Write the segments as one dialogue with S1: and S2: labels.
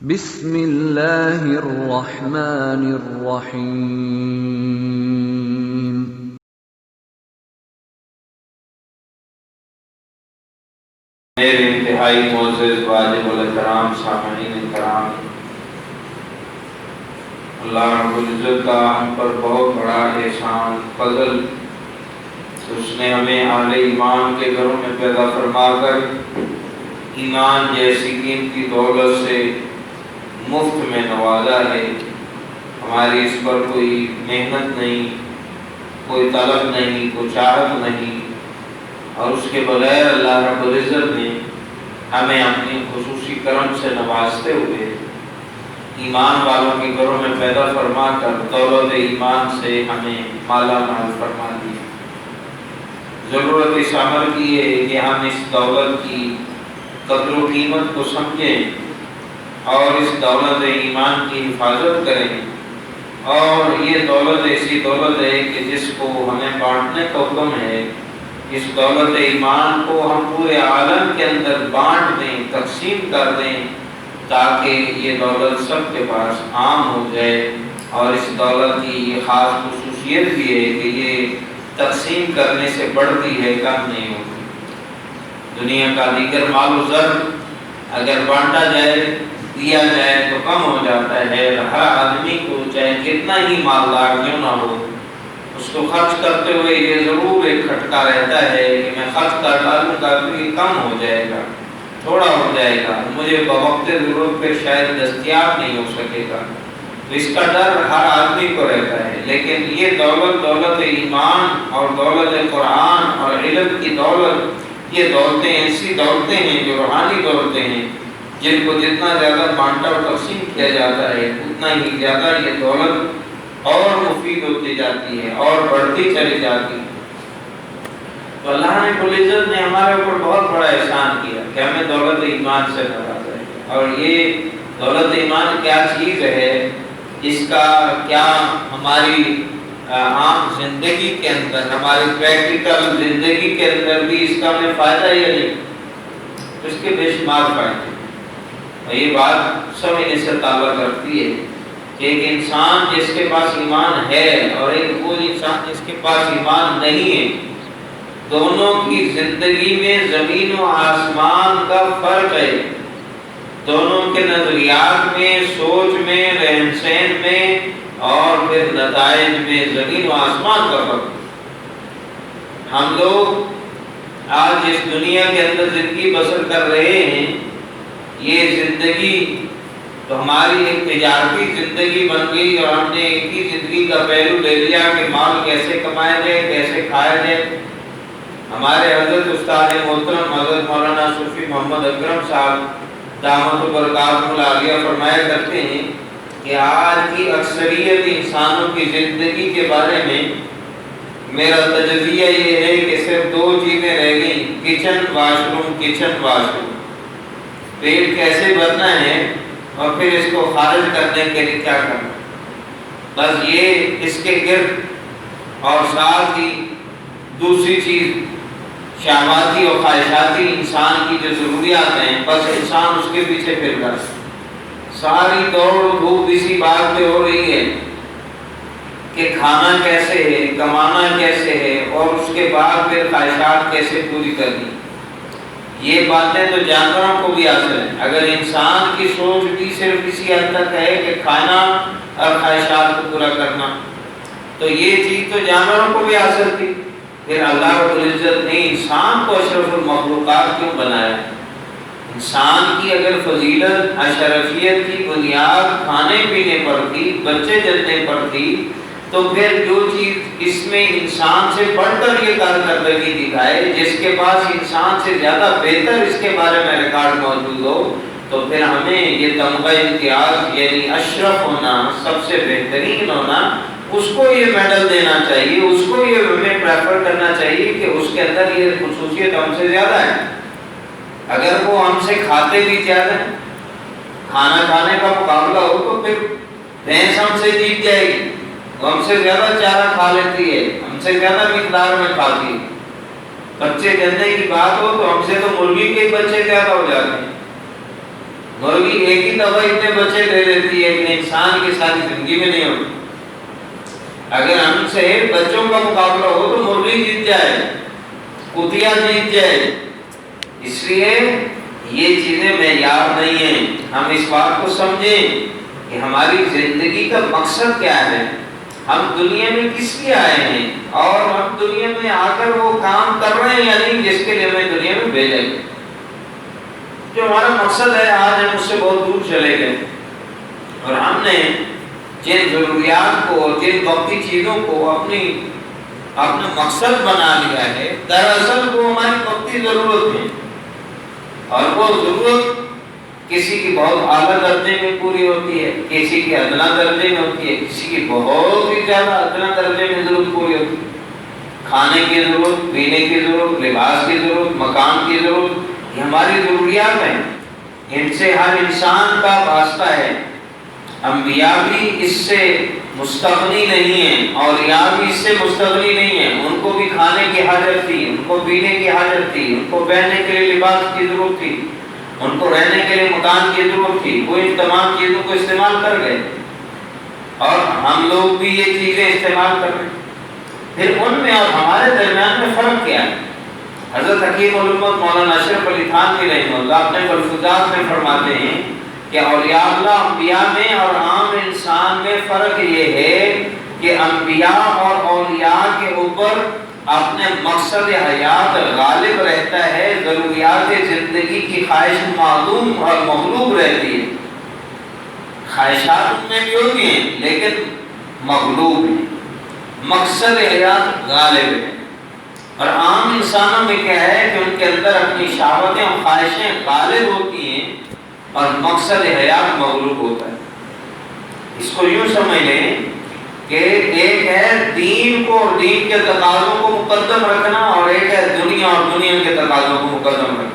S1: بسم اللہ الرحمن الرحیم۔
S2: میرے انتہائی معزز واجب الاحترام سامعین کرام، اللہ رب العزت کا ہم پر بہت بڑا احسان فضل، اس نے ہمیں اہل ایمان کے گھروں میں پیدا فرما کر ایمان جیسی قیمتی دولت سے مفت میں نوازا ہے۔ ہماری اس پر کوئی محنت نہیں، کوئی طلب نہیں، کوئی چاہت نہیں، اور اس کے بغیر اللہ رب العزت نے ہمیں اپنی خصوصی کرم سے نوازتے ہوئے ایمان والوں کے گھروں میں پیدا فرما کر دولت ایمان سے ہمیں مالا مال فرما دیا۔ ضرورت اس عمل کی ہے کہ ہم اس دولت کی قدر و قیمت کو سمجھیں اور اس دولت ایمان کی حفاظت کریں، اور یہ دولت ایسی دولت ہے کہ جس کو ہمیں بانٹنے کا حکم ہے۔ اس دولت ایمان کو ہم پورے عالم کے اندر بانٹ دیں، تقسیم کر دیں، تاکہ یہ دولت سب کے پاس عام ہو جائے۔ اور اس دولت کی یہ خاص خصوصیت بھی ہے کہ یہ تقسیم کرنے سے بڑھتی ہے، کم نہیں ہوتی۔ دنیا کا دیگر مال و زر اگر بانٹا جائے، دیا جائے تو کم ہو جاتا ہے۔ ہر آدمی کو چاہے کتنا ہی مالدار کیوں نہ ہو، اس کو خرچ کرتے ہوئے یہ ضرور ایک کھٹکا رہتا ہے کہ میں خرچ کر ڈالوں گا تو یہ کم ہو جائے گا، تھوڑا ہو جائے گا، مجھے بوقت ضرورت پہ شاید دستیاب نہیں ہو سکے گا، تو اس کا ڈر ہر آدمی کو رہتا ہے۔ لیکن یہ دولت ایمان اور دولت قرآن اور علم کی دولت، یہ دولتیں ایسی دولتیں ہیں جو روحانی دولتیں ہیں، جن کو جتنا زیادہ بانٹا اور تقسیم کیا جاتا ہے اتنا ہی زیادہ یہ دولت اور مفید ہوتی جاتی ہے اور بڑھتی چلی جاتی ہے۔ تو اللہ رب العزت نے ہمارے اوپر بہت بڑا احسان کیا کہ ہمیں دولت ایمان سے نوازا ہے۔ اور یہ دولت ایمان کیا چیز ہے، اس کا کیا ہماری عام زندگی کے اندر، ہماری پریکٹیکل زندگی کے اندر بھی اس کا ہمیں فائدہ یا نہیں، اس کے بے شمار فائدے۔ اور یہ بات سب ان سے تعلق رکھتی ہے کہ ایک انسان جس کے پاس ایمان ہے اور ایک وہ انسان جس کے پاس ایمان نہیں ہے، دونوں کی زندگی میں زمین و آسمان کا فرق ہے۔ دونوں کے نظریات میں، سوچ میں، رہن سہن میں اور پھر نتائج میں زمین و آسمان کا فرق ہے۔ ہم لوگ آج اس دنیا کے اندر زندگی بسر کر رہے ہیں، یہ زندگی تو ہماری ایک تجارتی زندگی بن گئی، اور ہم نے ایک ہی زندگی کا پہلو لے لیا کہ مال کیسے کمایا جائے، کیسے کھایا جائے۔ ہمارے حضرت استاد محترم حضرت مولانا صوفی محمد اکرم صاحب دامت برکاتہ العالیہ فرمایا کرتے ہیں کہ آج کی اکثریت انسانوں کی زندگی کے بارے میں میرا تجزیہ یہ ہے کہ صرف دو چیزیں رہ گئیں، kitchen washroom, kitchen washroom. پیٹ کیسے بھرنا ہے اور پھر اس کو خارج کرنے کے لیے کیا کرنا، بس یہ اس کے گرد، اور ساتھ ہی دوسری چیز شہواتی اور خواہشاتی انسان کی جو ضروریات ہیں، بس انسان اس کے پیچھے پھر رہا ہے۔ ساری دوڑ دھوپ اسی بات پہ ہو رہی ہے کہ کھانا کیسے ہے، کمانا کیسے ہے، اور اس کے بعد پھر خواہشات کیسے پوری کرنی۔ یہ باتیں تو جانوروں کو بھی حاصل ہیں۔ اگر انسان کی سوچ بھی صرف اسی حد تک ہے کہ کھانا اور خواہشات کو پورا کرنا، تو یہ چیز تو جانوروں کو بھی حاصل تھی، پھر اللہ رب العزت نے انسان کو اشرف المخلوقات کیوں بنایا؟ انسان کی اگر فضیلت، اشرفیت کی بنیاد کھانے پینے پر تھی، بچے جلنے پر تھی، تو پھر جو چیز اس میں انسان سے بڑھ کر یہ کارکردگی دکھائے، جس کے پاس انسان سے زیادہ بہتر اس کے بارے میں ریکارڈ موجود ہو، تو پھر ہمیں یہ تمغہ امتیاز یعنی اشرف ہونا، سب سے بہترین ہونا، اس کو یہ میڈل دینا چاہیے، اس کو یہ ہمیں پریفر کرنا چاہیے کہ اس کے اندر یہ خصوصیت ہم سے زیادہ ہے۔ اگر وہ ہم سے کھاتے بھی زیادہ ہیں، کھانا کھانے کا مقابلہ ہو، تو پھر بھینس ہم سے جیت جائے گی، وہ ہم سے زیادہ چارہ کھا لیتی ہے، ہم سے زیادہ مقدار میں کھاتی ہے۔ بچے جننے کی بات ہو تو ہم سے تو مرغی کے بچے زیادہ ہو جاتے ہیں۔ مرغی ایک ہی دفعہ اتنے بچے دے دیتی ہے کہ انسان کی ساری زندگی میں نہیں ہوتی. اگر ہم سے بچوں کا مقابلہ ہو تو مرغی جیت جائے, کتیا جیت جائے. اس لیے یہ چیزیں معیار نہیں ہیں. ہم اس بات کو سمجھیں کہ ہماری زندگی کا مقصد کیا ہے, ہم دنیا میں کس لیے آئے ہیں, اور ہم دنیا میں آ کر وہ کام کر رہے ہیں یا نہیں جس کے لیے ہمیں دنیا میں بھیجا گیا. جو ہمارا مقصد ہے, آج ہم اس سے بہت دور چلے گئے اور ہم نے جن ضروریات کو, جن وقتی چیزوں کو اپنا مقصد بنا لیا ہے, دراصل وہ ہماری وقتی ضرورت ہے. اور وہ ضرورت کسی کی بہت اعلیٰ درجے میں پوری ہوتی ہے, کسی کی ادنا درجے میں ہوتی ہے, کسی کی بہت ہی زیادہ ادنا درجے میں ضرورت پوری ہوتی ہے. کھانے کی ضرورت, پینے کی ضرورت, لباس کی ضرورت, مکان کی ضرورت, یہ ہماری ضروریات ہیں. ان سے ہر انسان کا واسطہ ہے. انبیاء بھی اس سے مستغنی نہیں ہیں, اولیاء بھی اس سے مستغنی نہیں ہیں. ان کو بھی کھانے کی حاجت تھی, ان کو پینے کی حاجت تھی, ان کو پہننے کے لیے لباس کی ضرورت تھی, ان کو رہنے کے لیے مکان کی ضرورت تھی. وہ ان تمام چیزوں کو استعمال کر گئے اور ہم لوگ بھی یہ چیزیں استعمال کر رہے ہیں. پھر ان میں اور ہمارے درمیان میں فرق کیا ہے؟ حضرت حکیم علومت مولانا اشرف علی تھانوی رحمہ اللہ اپنے ملفوظات میں فرماتے ہیں کہ اولیاء اللہ انبیاء میں اور عام انسان میں فرق یہ ہے کہ انبیاء اور اولیاء کے اوپر اپنے مقصد حیات غالب رہتا ہے, ضروریات زندگی کی خواہش معلوم اور مغلوب رہتی ہے. خواہشات ان میں بھی ہوتی ہیں لیکن مغلوب ہیں, مقصد حیات غالب ہے. اور عام انسانوں میں کیا ہے کہ ان کے اندر اپنی شہوتیں اور خواہشیں غالب ہوتی ہیں اور مقصد حیات مغلوب ہوتا ہے. اس کو یوں سمجھ لیں کہ ایک ہے دین کو اور دین کے تقاضوں کو مقدم رکھنا, اور ایک ہے دنیا اور دنیا کے تقاضوں کو مقدم رکھنا.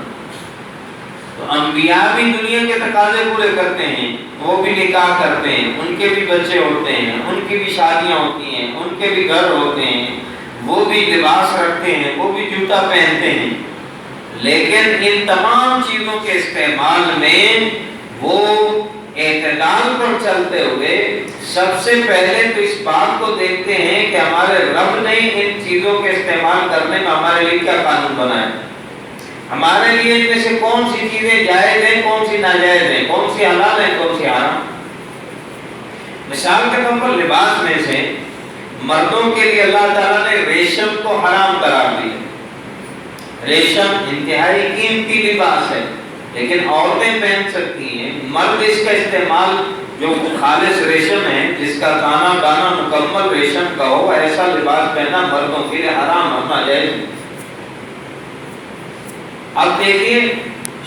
S2: تو انبیاء بھی دنیا کے تقاضے پورے کرتے ہیں, وہ بھی نکاح کرتے ہیں, ان کے بھی بچے ہوتے ہیں, ان کی بھی شادیاں ہوتی ہیں, ان کے بھی گھر ہوتے ہیں, وہ بھی لباس رکھتے ہیں, وہ بھی جوتا پہنتے ہیں. لیکن ان تمام چیزوں کے استعمال میں وہ اعتدال پر چلتے ہوئے سب سے پہلے تو اس بات کو دیکھتے ہیں کہ ہمارے رب نے ان چیزوں کے استعمال کرنے میں ہمارے لیے کیا قانون بنایا, ہمارے لیے ان میں سے کون سی چیزیں جائز ہیں, کون سی ناجائز ہیں, کون سی حلال ہیں, کون سی حرام. مثال کے طور پر لباس میں سے مردوں کے لیے اللہ تعالیٰ نے ریشم کو حرام قرار دیا. ریشم انتہائی قیمتی لباس ہے لیکن عورتیں پہن سکتی ہیں. مرد اس کا استعمال جو خالص ریشم ہے, جس کا دانا دانا مکمل ریشم کا ہو, ایسا لباس پہننا مردوں کے لیے حرام اور ناجائز. اب دیکھیے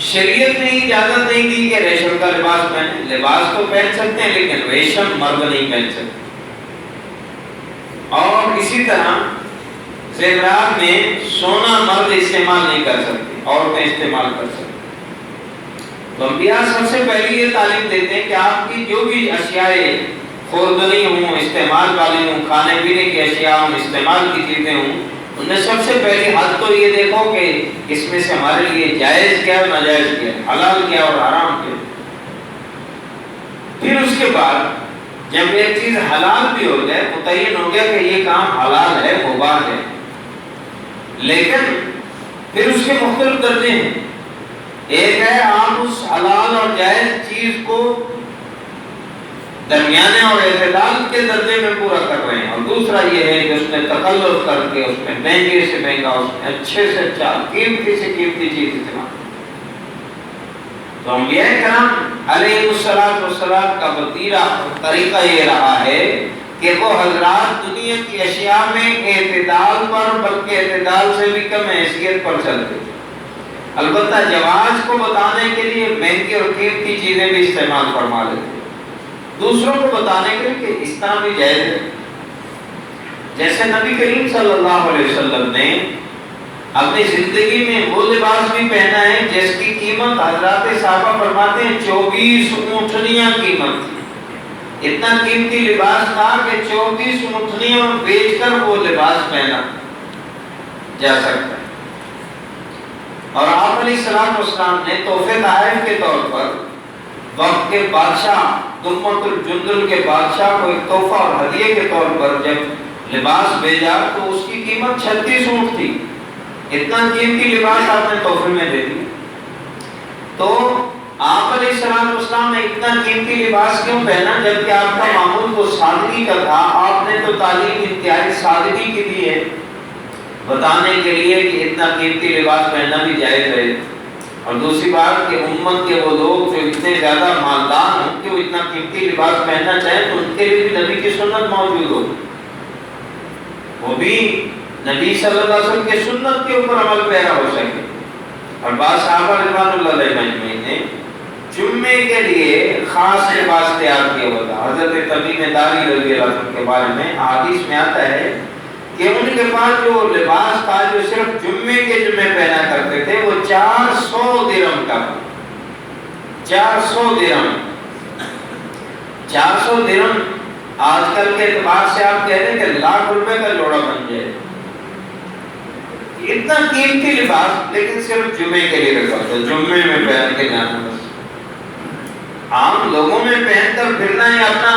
S2: شریعت نے اجازت نہیں دی کہ ریشم کا لباس پہنے. لباس تو پہن سکتے ہیں لیکن ریشم مرد نہیں پہن سکتے. اور اسی طرح زیورات میں سونا مرد استعمال نہیں کر سکتے, عورتیں استعمال کر سکتے. تو انبیاء سب سے پہلی یہ تعلیم دیتے ہیں کہ آپ کی جو بھی اشیاء خوردنی ہوں, استعمال والی ہوں, کھانے پینے کی اشیاء ہوں, استعمال کی چیزیں ہوں, ان میں سب سے پہلی حد تو یہ دیکھو کہ اس میں سے ہمارے لیے جائز کیا اور ناجائز کیا, حلال کیا اور حرام کیا. پھر اس کے بعد جب ایک چیز حلال بھی ہو جائے, متعین ہو گیا کہ یہ کام حلال ہے, مباح ہے, لیکن پھر اس کے مختلف درجے ہیں. ایک ہے آپ اس حلال اور جائز چیز کو درمیانے اور اعتدال کے درجے میں پورا کر رہے ہیں, اور دوسرا یہ ہے کہ اس میں تکلف کر کے, اس میں مہنگے سے مہنگا, اس میں اچھے سے اچھا, قیمتی سے قیمتی چیز استعمال. تو انبیاء کرام علیہ السلام کا وتیرہ طریقہ یہ رہا ہے کہ وہ حضرات دنیا کی اشیاء میں اعتدال پر, بلکہ اعتدال سے بھی کم حیثیت پر چلتے. البتہ جواز کو بتانے کے لیے مہنگی اور قیمتی چیزیں بھی استعمال فرما لیتے, دوسروں کو بتانے کے لیے کہ اس طرح بھی جائز ہے. جیسے نبی کریم صلی اللہ علیہ وسلم نے اپنی زندگی میں وہ لباس بھی پہنا ہے جس کی قیمت حضرات صحابہ فرماتے ہیں 24 اونٹنیاں قیمت تھی. اتنا قیمتی لباس تھا کہ 24 اونٹنیاں بیچ کر وہ لباس پہنا جا سکتا ہے. اور آپ علیہ السلام نے تحفے تحائف کے طور پر وقت کے بادشاہ دمت الجندل کے بادشاہ کو ایک تحفہ اور ہدیے کے طور پر جب لباس بھیجا تو اس کی قیمت 36 اونٹ تھی. اتنا قیمتی لباس آپ نے تحفے میں دے دیا. تو آپ علیہ السلام نے اتنا قیمتی لباس کیوں پہنا جبکہ آپ کا معمول تو سادگی کا تھا؟ آپ نے تو تعلیم انتہائی سادگی کی دی ہے بتانے کے لیے کہ اتنا قیمتی لباس پہننا بھی جائز ہے. اور دوسری بات کہ امت کے وہ لوگ جو اتنے زیادہ مالدار ہوں کہ وہ اتنا قیمتی لباس پہننا چاہیں تو ان کے لیے بھی نبی کی سنت موجود ہو، وہ بھی نبی صلی اللہ علیہ وسلم کی سنت کے اوپر عمل پیرا ہو سکے. اور بعض صحابہ رضوان اللہ علیہ مجمعین نے جمعے کے لیے خاص لباس تیار کیا ہوا تھا. حضرت تمیم داری رضی اللہ عنہ کے بارے میں حدیث میں آتا ہے کہ ان کے پاس جو لباس تھا جو صرف جمعے کے جمعے پہنا کرتے تھے وہ 400 درہم کا. 400 درہم 400 درہم آج کل کے اعتبار سے آپ کہہ رہے ہیں کہ لاکھ روپے کا جوڑا بن جائے. اتنا قیمتی لباس لیکن صرف جمعے کے لیے رکھا تھا، جمعے میں پہن کے جانا. بس عام لوگوں میں پہن کر پھرنا ہے، اپنا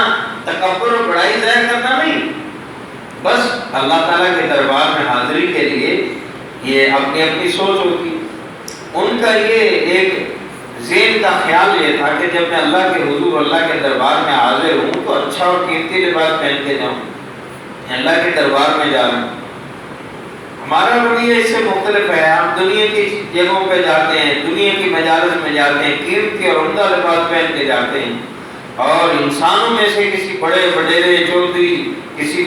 S2: تکبر اور بڑائی ظاہر کرنا نہیں. بس اللہ تعالیٰ کے دربار میں حاضری کے لیے یہ اپنی اپنی سوچ ہوتی. ان کا یہ ایک ذہن کا خیال یہ تھا کہ جب میں اللہ کے حضور اللہ کے دربار میں حاضر ہوں تو اچھا اور قیمتی لباس پہن کے جاؤں، اللہ کے دربار میں جا رہا ہوں. ہمارا رویہ اس سے مختلف ہے. ہم دنیا کی جگہوں پہ جاتے ہیں، دنیا کی مجالس میں جاتے ہیں، قیمتی اور عمدہ لباس پہن کے جاتے ہیں، اور انسانوں میں سے کسی بڑے وڈیرے چودھری، کسی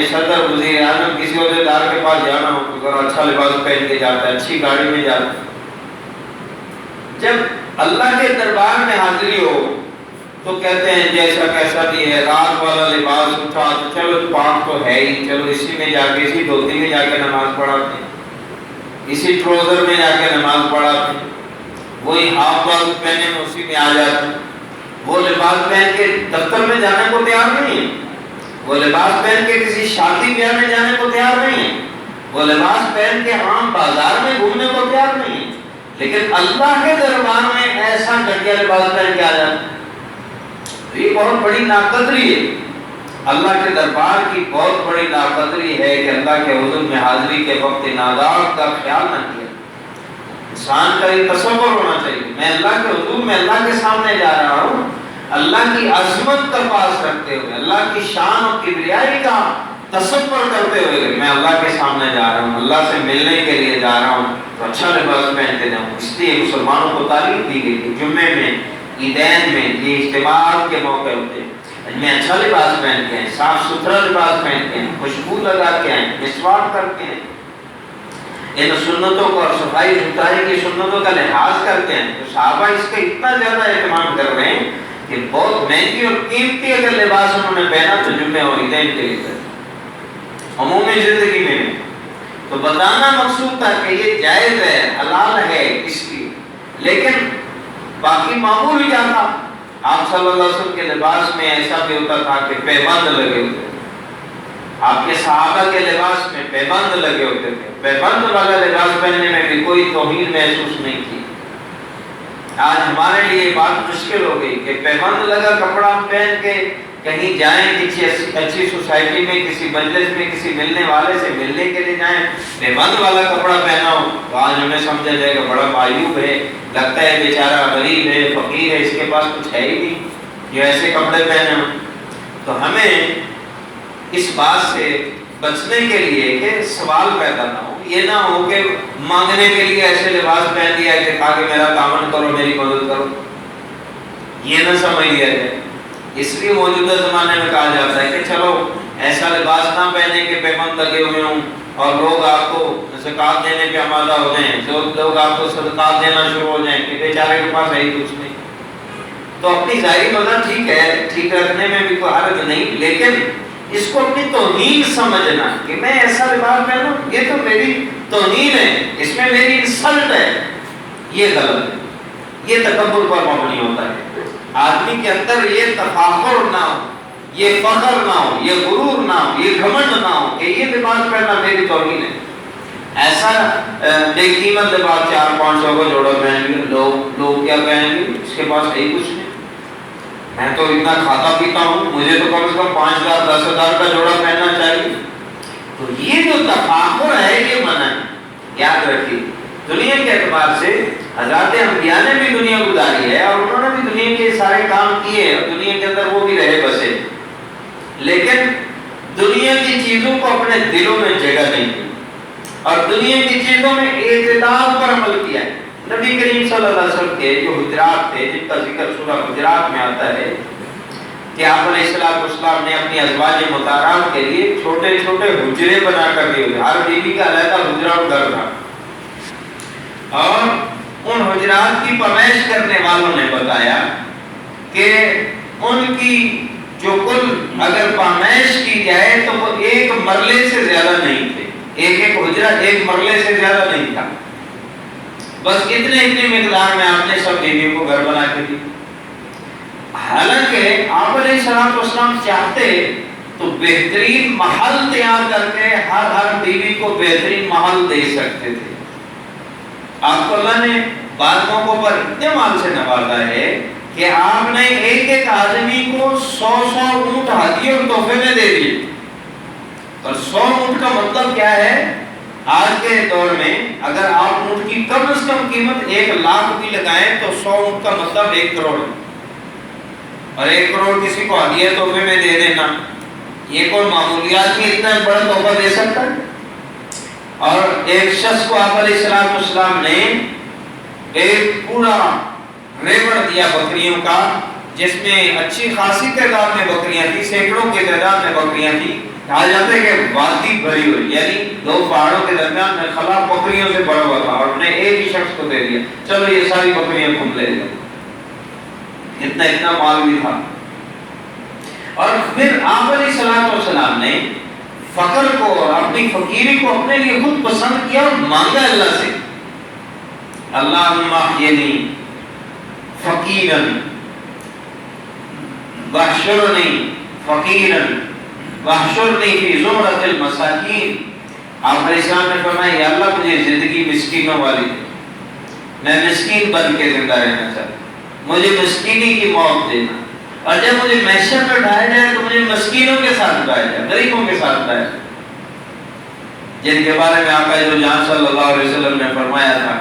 S2: صدر، وزیر اعظم، کسی عہدیدار کے پاس جانا ہو تو ذرا اچھا لباس پہن کے جاتا ہے، اچھی گاڑی میں جاتا ہے. جب اللہ کے دربار میں حاضری ہو تو کہتے ہیں جیسا کیسا بھی ہے، رات والا لباس اٹھا تو چلو پاک تو ہے ہی، چلو اسی میں جا کے، اسی دھوتی میں جا کے نماز پڑھاتے ہیں، اسی ٹروزر میں جا کے نماز پڑھاتے ہیں، وہی ہاف باز پہنے میں اسی میں آ جاتے ہیں. وہ لباس پہن کے دفتر میں جانے کو تیار نہیں ہے، وہ لباس پہن کے کسی شادی بیاہ میں جانے کو تیار نہیں ہے، وہ لباس پہن کے عام بازار میں گھومنے کو تیار نہیں ہے. لیکن اللہ کے دربار میں ایسا گھٹیا لباس پہن کے آ جاتا ہے. یہ بہت بڑی ناقدری ہے. اللہ کے دربار کی بہت بڑی ناقدری ہے کہ اللہ کے حضور میں حاضری کے وقت ناداب کا خیال نہ کیا. انسان کا یہ تصور ہونا چاہیے میں اللہ کے حضور میں اللہ کے سامنے جا رہا ہوں، اللہ کی عظمت کا پاس رکھتے ہوئے، اللہ کی شان اور کبریائی کا تصور کرتے ہوئے میں اللہ کے سامنے جا رہا ہوں، اللہ سے ملنے کے لیے جا رہا ہوں تو اچھا لباس پہن کے جاؤں. اس لیے مسلمانوں کو تعلیم دی گئی کہ جمعے میں، عیدین میں، یہ اجتماعات کے موقع ہوتے ہیں، میں اچھا لباس پہن کے ہیں، صاف ستھرا لباس پہن کے ہیں، خوشبو لگا کے ہیں، مسواک کر کے ہیں، ان سنتوں کو اور صفائی ستھرائی کی سنتوں کا لحاظ کرتے ہیں. تو صحابہ اس کا اتنا زیادہ اہتمام کر رہے ہیں کہ بہت مہنگی اور قیمتی اگر لباس انہوں نے پہنا تو جمعے اور عیدین کے لیے عمومی زندگی میں. تو بتانا مقصود تھا کہ یہ جائز ہے، حلال ہے اس لیے. لیکن باقی معمول کیا تھا؟ آپ صلی اللہ علیہ وسلم کے لباس میں ایسا بھی ہوتا تھا کہ پیبند لگے ہوتے تھے. آپ کے صحابہ کے لباس میں پیبند لگے ہوتے تھے. پیبند والا لباس پہننے میں بھی کوئی توہین محسوس نہیں کی. آج ہمارے لیے بات مشکل ہو گئی کہ پیبند لگا کپڑا پہن کے کہیں جائیں، کسی اچھی سوسائٹی میں، کسی مجلس میں، کسی ملنے والے سے ملنے کے لیے جائیں، پیبند والا کپڑا پہنا ہو تو آج ہمیں سمجھا جائے گا بڑا معیوب ہے، لگتا ہے بیچارہ غریب ہے، فقیر ہے، اس کے پاس کچھ ہے ہی نہیں جو ایسے کپڑے پہنے ہوں. تو ہمیں اس بات سے بچنے کے لیے کہ سوال پیدا نہ ہو، یہ نہ ہو کہ مانگنے کے لیے ایسے لباس پہن دیا کہ تاکہ میرا تعاون کرو، میری مدد کرو، یہ نہ سمجھ لیا جائے. اس لیے موجودہ زمانے میں کہا جاتا ہے کہ چلو ایسا لباس نہ پہنے کہ پیبند لگے ہوئے ہوں اور لوگ آپ کو زکات دینے پہ آمادہ ہو جائیں، لوگ آپ کو صدقات دینا شروع ہو جائیں کہ بیچارے کے پاس ہے ہی کچھ نہیں. تو اپنی ظاہری مدد ٹھیک ہے، ٹھیک رکھنے میں بھی کوئی حرج نہیں، لیکن اس کو اپنی توہین سمجھنا کہ میں ایسا لباس پہنوں یہ تو میری توہین ہے، اس میں میری انسلٹ ہے، یہ غلط ہے. یہ تکبر پر مبنی ہوتا ہے. آدمی کے اندر یہ تفاخر نہ ہو، یہ فخر نہ ہو، یہ غرور نہ ہو، یہ گھمنڈ نہ ہو کہ یہ لباس پہننا میری توہین ہے. ایسا بے قیمت لباس 400-500 کا جوڑا پہن گے، لوگ کیا کہیں گے، اس کے پاس ہے ہی کچھ نہیں. میں تو اتنا کھاتا پیتا ہوں، مجھے تو کم سے کم 5,000 10,000 کا جوڑا پہننا چاہیے. تو یہ جو تفاخر ہے یہ منع ہے. یاد رکھیے دنیا کے اعتبار سے حضرات انبیاء نے بھی دنیا گزاری ہے اور انہوں نے بھی دنیا کے سارے کام کیے اور دنیا کے اندر وہ بھی رہے بسے، لیکن دنیا کی چیزوں کو اپنے دلوں میں جگہ نہیں دی اور دنیا کی چیزوں میں اعتدال پر عمل کیا ہے. نبی کریم صلی اللہ علیہ وسلم کے جو حجرات تھے، جن کا ذکر سورہ حجرات میں آتا ہے کہ آپ علیہ السلام نے اپنی ازواج مطہرات کے لیے چھوٹے چھوٹے حجرے بنا کر دیے، ہر بیوی کا علیحدہ حجرہ اور گھر تھا، اور ان حجرات کی پرورش کرنے والوں نے بتایا کہ ان کی جو کل اگر پرورش کی جائے تو وہ ایک مرلے سے زیادہ نہیں تھے، ایک ایک حجرہ ایک مرلے سے زیادہ نہیں تھا، بس اتنے مقدار میں آپ نے سب بیویوں کو گھر بنا کے دی. حالانکہ آپ علیہ السلام چاہتے تو بہترین محل تیار کر کے ہر بیوی کو بہترین محل دے سکتے تھے. آپ کو اللہ نے بعض موقعوں پر اتنے مال سے نوازا ہے کہ آپ نے ایک ایک آدمی کو 100 اونٹ ہدیے اور تحفے میں دے دیے. اور 100 اونٹ کا مطلب کیا ہے؟ آج کے دور میں اگر آپ اونٹ کی کم از کم قیمت 1,00,000 بھی لگائیں تو 100 اونٹ کا مطلب 1 کروڑ ہے. اور 1 کروڑ کسی کو ہدیہ تحفے میں دے دینا، یہ کوئی معمولیات میں اتنا بڑا تحفہ دے سکتا ہے؟ اور ایک شخص کو آپ علیہ السلام نے ایک پورا ریوڑ دیا بکریوں کا، جس میں اچھی خاصی تعداد میں بکریاں تھی، سینکڑوں کی تعداد میں بکریاں تھی. کہا جاتا ہے کہ وادی بھری ہوئی، یعنی 2 پہاڑوں کے درمیان میں خلا بکریوں سے بھرا ہوا تھا، اور نے ایک ہی شخص کو دے دیا، چلو یہ ساری بکریاں تم لے جاؤ. اتنا مال بھی تھا. اور پھر آپ علیہ السلام نے فقر کو اور اپنی فقیری کو اپنے لیے خود پسند کیا اور مانگا اللہ سے، اللہم احیینی فقیرا واحشرنی فقیرا واحشرنی فی زمرۃ المساکین. آپ علیہ السلام نے فرمایا یا اللہ مجھے زندگی مسکینوں والی دے، میں مسکین بن کے زندہ رہنا چاہتا ہوں، مجھے مسکینی کی موت دینا، اور جب مجھے محشر میں اٹھایا جائے تو مجھے مسکینوں کے ساتھ اٹھایا جائے، غریبوں کے ساتھ اٹھایا جائے، جن کے بارے میں آقا جو جان صلی اللہ علیہ وسلم نے فرمایا تھا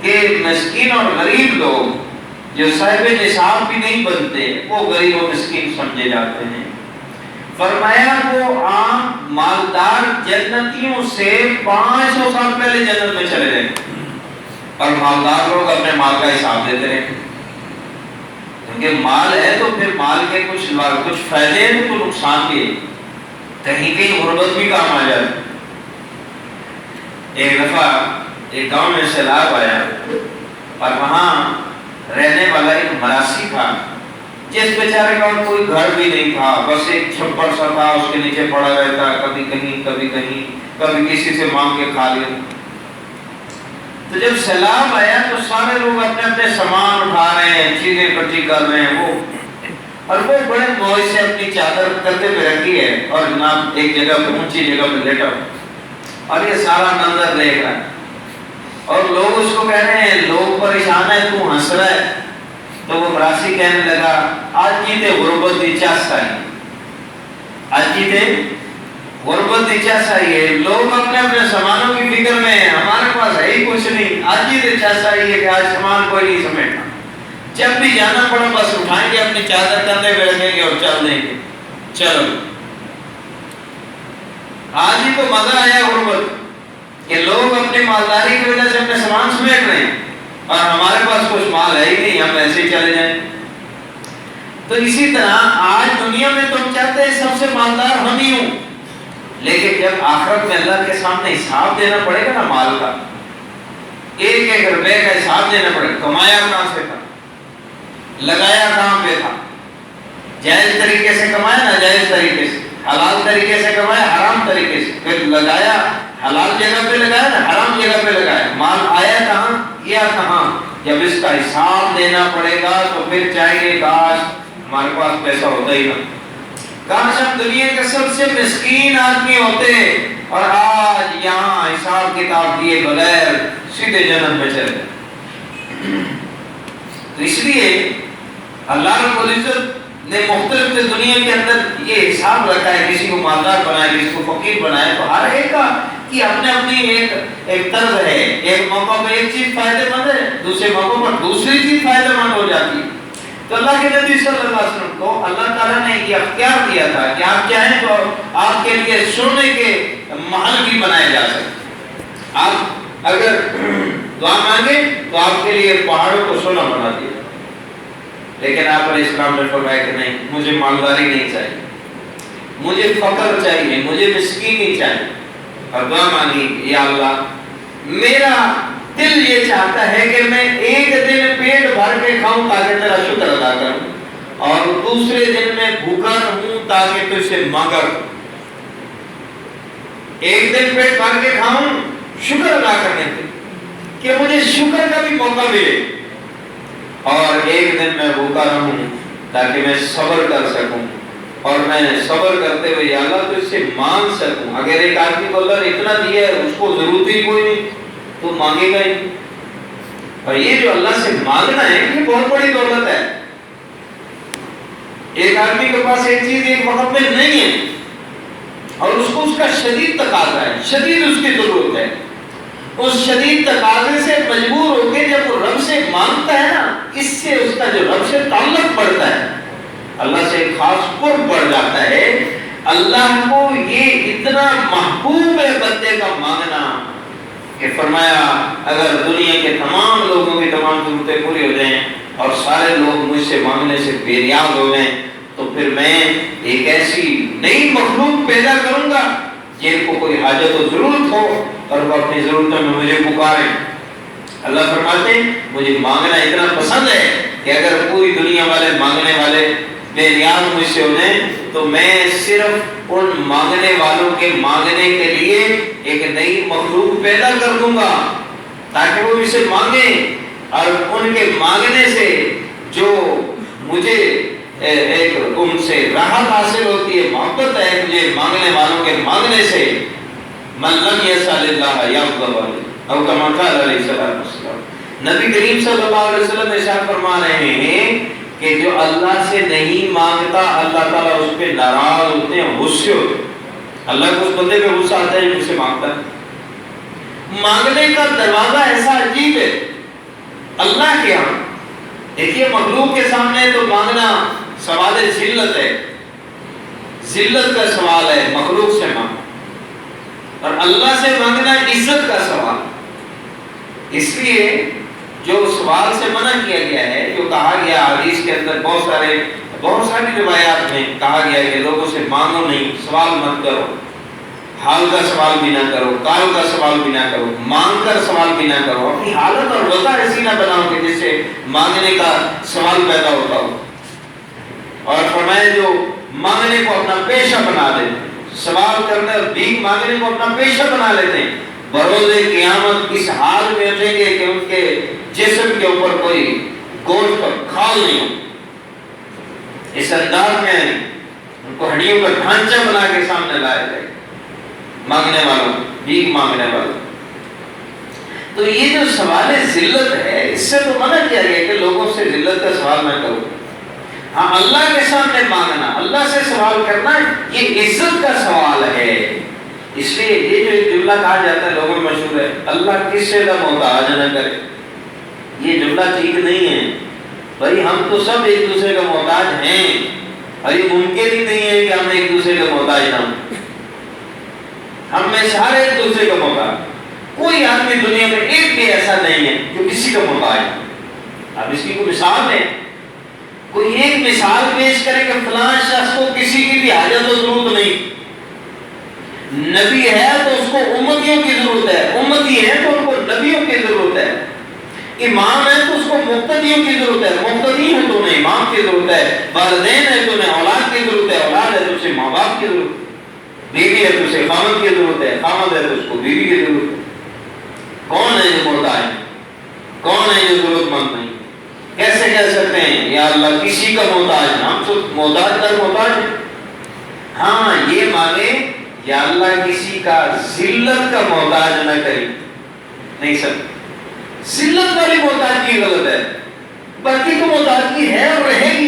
S2: کہ مسکین اور غریب لوگ جو صاحب نصاب بھی نہیں بنتے وہ غریب و مسکین سمجھے جاتے ہیں. فرمایا وہ عام مالدار جنتیوں سے 500 سال پہلے جنت میں چلے گئے، اور مالدار لوگ اپنے مال کا حساب دیتے رہے، کیونکہ مال ہے تو پھر مال کے کچھ فائدے ہیں تو نقصان بھی ہے، کہیں غربت بھی کام آ جاتی. ایک دفعہ ایک گاؤں میں سیلاب آیا اور وہاں رہنے والا ایک مراسی تھا جس بیچارے کا کوئی گھر بھی نہیں تھا، بس ایک چھپڑ سا تھا، اس کے نیچے پڑا رہتا، کبھی کہیں کبھی کسی سے مانگ کے کھا لیا. تو جب سیلاب آیا تو سارے لوگ اپنے اپنے سامان اٹھا رہے ہیں، چیزیں اکٹھی کر رہے ہیں، اور وہ بڑے موج سے اپنی چادر کندھے پہ رکھی ہے اور جناب ایک جگہ پہ اونچی جگہ پہ لیٹا اور یہ سارا منظر دیکھ رہا ہے، اور لوگ اس کو کہہ رہے ہیں، لوگ پریشان ہے، تو ہنس رہا ہے. تو وہ مراسی کہنے لگا آج جیتے غربت دی چاس آئی، آج جیتے غربت دی چاس آئی ہے، لوگ اپنے اپنے سامانوں کی فکر میں ہیں، ہمارے پاس ہے ہی کچھ نہیں، آج جیتے چاس آئی ہے کہ آج سامان کوئی نہیں سمیٹنا، جب بھی جانا پڑا بس اٹھائیں گے اپنی چادر کندھے پہ رکھیں گے اور چل دیں گے. چلو آج ہی تو مزہ آیا غربت کہ لوگ اپنی مالداری کی وجہ سے اپنے سامان سمیٹ رہے ہیں اور ہمارے پاس کچھ مال ہے ہی نہیں، ہم ایسے ہی چلے جائیں. تو اسی طرح آج دنیا میں تم چاہتے ہیں سب سے مالدار ہم ہی ہوں، لیکن جب آخرت میں اللہ کے سامنے حساب دینا پڑے گا نا مال کا، ایک ایک روپے کا حساب دینا پڑے گا، کمایا کہاں سے تھا، لگایا کہاں پہ تھا، جائز طریقے سے کمایا ناجائز طریقے سے، حلال طریقے سے کمایا حرام طریقے سے، پھر لگایا حلال جگہ پہ لگایا نا حرام جگہ پہ لگایا، مال آیا کہاں گیا کہاں. جب اس کا حساب دینا پڑے گا تو پھر چاہیے کاش ہمارے پاس پیسہ ہوتا ہی نہ، کاش ہم دنیا کے سب سے مسکین آدمی ہوتے اور آج یہاں حساب کتاب دیے بغیر سیدھے جنت میں چلے. تو اس لیے اللہ رب العزت نے مختلف دنیا کے اندر یہ حساب رکھا ہے، کسی کو مالدار بنایا، کسی کو فقیر بنایا، تو ہر ایک کا کہ اپنے اپنی ایک طرز ہے، ایک موقع پہ ایک چیز فائدہ مند ہے، دوسرے موقع پر دوسری چیز فائدہ مند ہو جاتی ہے۔ تو اللہ کے نبی صلی اللہ علیہ وسلم کو اللہ تعالیٰ نے یہ اختیار دیا تھا کہ آپ چاہیں تو آپ کے لیے سونے کے محل بھی بنائے جا سکتے، آپ اگر دعا مانگے تو آپ کے لیے پہاڑوں کو سونا بنا دیا، لیکن آپ علیہ السلام نے فرمایا کہ نہیں، مجھے مالداری نہیں چاہیے، مجھے فقر چاہیے، مجھے مسکینی چاہیے، اور دعا مانگی یا اللہ میرا دل یہ چاہتا ہے کہ میں ایک دن پیٹ بھر کے کھاؤں تاکہ تیرا شکر ادا کروں، اور دوسرے دن میں بھوکا رہوں تاکہ تجھ سے مانگا کروں۔ ایک دن پیٹ بھر کے کھاؤں شکر ادا کرنے کے کہ مجھے شکر کا بھی موقع ملے، اور ایک دن میں بھوکا رہوں تاکہ میں صبر کر سکوں، اور میں صبر کرتے ہوئے یا اللہ تجھ سے مانگ سکوں۔ اگر ایک آدمی کو اللہ نے اتنا دیا ہے، اس کو ضرورت ہی کوئی نہیں، تو مانگے گا ہی۔ اور یہ جو اللہ سے مانگنا ہے یہ بہت بڑی دولت ہے۔ ایک آدمی کے پاس ایک چیز ایک وقت میں نہیں ہے اور اس کو اس کا شدید تقاضا ہے، شدید اس کی ضرورت ہے، اس شدید تقاضے سے مجبور ہو کے جب وہ رب سے مانگتا ہے نا، اس سے اس کا جو رب سے تعلق بڑھتا ہے، اللہ سے ایک خاص قرب بڑھ جاتا ہے۔ اللہ کو یہ اتنا محبوب ہے بندے کا مانگنا کہ فرمایا اگر دنیا کے تمام لوگوں کی تمام ضرورتیں پوری ہو جائیں اور سارے لوگ مجھ سے مانگنے سے بے نیاز ہو جائیں، تو پھر میں ایک ایسی نئی مخلوق پیدا کروں گا جن کو کوئی حاجت و ضرورت ہو اور وہ اپنی ضرورتوں میں مجھے پکاریں۔ اللہ فرماتے ہیں مجھے مانگنا اتنا پسند ہے کہ اگر پوری دنیا والے مانگنے والے بے نیاز مجھ سے ہو جائیں تو میں صرف ان مانگنے والوں کے مانگنے کے لیے ایک نئی مخلوق پیدا کر دوں گا تاکہ وہ مجھ سے مانگیں، اور ان کے مانگنے سے جو مجھے ایک ان سے راحت حاصل ہوتی ہے، محبت ہے مجھے مانگنے والوں کے مانگنے سے۔ من لم یسأل اللہ یغضب علیہ او کما قال علیہ السلام۔ نبی کریم صلی اللہ علیہ وسلم ارشاد فرما رہے ہیں کہ جو اللہ سے نہیں مانگتا اللہ تعالیٰ اس پہ ناراض ہوتے ہیں، غصے ہوتے ہیں۔ اللہ کو اس بندے پہ غصہ آتا ہے جس سے مانگتا ہے۔ مانگنے کا دروازہ ایسا عجیب ہے اللہ کے ہاں۔ دیکھیے مخلوق کے سامنے تو مانگنا سوال ذلت ہے، ذلت کا سوال ہے مخلوق سے مانگنا، اور اللہ سے مانگنا عزت کا سوال۔ اس لیے جو سوال سے منع کیا گیا ہے، جو کہا گیا حدیث کے اندر بہت ساری روایات میں کہا گیا ہے کہ لوگوں سے مانگو نہیں، سوال مت کرو، حال کا سوال بھی نہ کرو، کال کا سوال بھی نہ کرو، مانگ کر سوال بھی نہ کرو، اپنی حالت اور وضع ایسی نہ بناؤ کہ جس سے مانگنے کا سوال پیدا ہوتا ہو۔ اور فرمایا جو مانگنے کو اپنا پیشہ بنا دے، سوال کرنے اور بھیک مانگنے کو اپنا پیشہ بنا لیتے ہیں، بروز قیامت اس حال میں اٹھیں گے کہ ان کے جسم کے اوپر کوئی گوشت اور کھال نہیں ہو، اس انداز میں ان کو ہڈیوں کا ڈھانچہ بنا کے سامنے لائے گئے مانگنے والوں، بھیک مانگنے والوں۔ تو یہ جو سوال ذلت ہے اس سے تو منع کیا گیا کہ لوگوں سے ذلت کا سوال نہ کرو۔ ہاں اللہ کے سامنے مانگنا، اللہ سے سوال کرنا یہ عزت کا سوال ہے۔ اس لیے یہ جو ایک جملہ کہا جاتا ہے لوگوں میں مشہور ہے، اللہ کس سے محتاج نہ کرے، یہ جملہ ٹھیک نہیں ہے بھائی، ہم تو سب ایک دوسرے کا محتاج ہیں، اور یہ ممکن ہی نہیں ہے کہ ہم ایک دوسرے کا محتاج نہ ہوں، ہم میں سارے ایک دوسرے کا محتاج۔ کوئی آدمی دنیا میں ایک بھی ایسا نہیں ہے جو کسی کا محتاج ہے۔ اب اس کی کوئی مثال ہے، کوئی ایک مثال پیش کرے کہ فلاں شخص کو کسی کی بھی حاجت و ضرورت نہیں، نبی ہے تو اس کو امتیوں کی ضرورت ہے، امتی ہے تو ان کو نبیوں کی ضرورت ہے، امام ہے تو اس کو مقتدیوں کی ضرورت ہے، مقتدی ہے تو انہیں امام کی ضرورت ہے، والدین ہے تو انہیں اولاد کی ضرورت ہے، اولاد ہے تو اسے ماں باپ کی ضرورت ہے، بیوی ہے تو اسے خامد کی ضرورت ہے، خامد ہے تو اس کو بیوی کی ضرورت ہے۔ کون ہے جو محتاج ہے؟ کون ہے جو ضرورت مند نہیں؟ کیسے کہہ سکتے ہیں یا اللہ کسی کا محتاج ہے؟ ہم تو محتاج کا محتاج ہے۔ ہاں یہ مانگے یا اللہ کسی کا ذلت کا محتاج نہ کری، نہیں سکتے، ذلت والی محتاجگی غلط ہے، باقی تو محتاجگی ہے اور رہے گی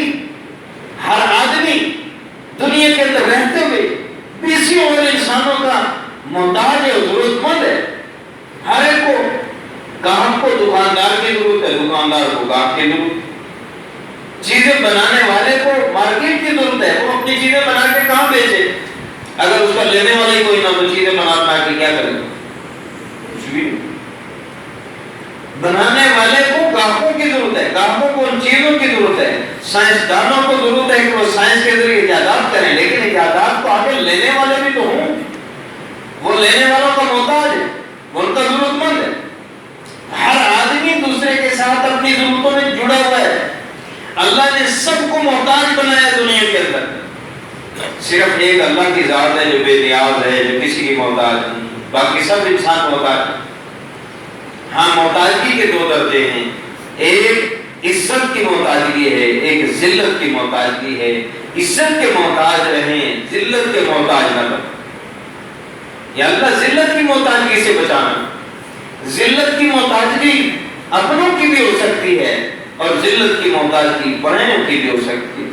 S2: دکاندار کو گاہک کی ضرورت, چیزیں بنانے والے کو مارکیٹ کی ضرورت ہے, وہ اپنی چیزیں بنا کے کہاں بیچے, اگر اس کا لینے والا ہی کوئی نہ تو چیزیں بنا کے کیا کرے گا, کچھ بھی نہیں. بنانے والے کو گاہکوں کی ضرورت ہے, گاہکوں کو ان چیزوں کی ضرورت ہے, سائنسدانوں کو ضرورت ہے کہ وہ سائنس کے ذریعے ایجادات کریں, لیکن ایجادات کو آگے لینے والے بھی تو ہوں, وہ لینے والوں کا محتاج ہے, وہ ان کا ضرورت مند ہے. ہر آدمی دوسرے کے ساتھ اپنی ضرورتوں میں جڑا ہوا ہے. اللہ نے سب کو محتاج بنایا دنیا کے اندر, صرف ایک اللہ کی ذات ہے جو بے نیاز ہے, جو کسی کی محتاج نہیں, باقی سب انسان محتاج. ہاں محتاجگی کے دو درجے ہیں, ایک عزت کی محتاجگی ہے, ایک ذلت کی محتاجگی ہے. عزت کے محتاج رہیں, ذلت کے محتاج نہ بنیں. یا اللہ ذلت کی محتاجگی سے بچانا. ذلت کی محتاجگی اپنوں کی بھی ہو سکتی ہے اور ذلت کی محتاجگی بڑوں کی بھی ہو سکتی ہے.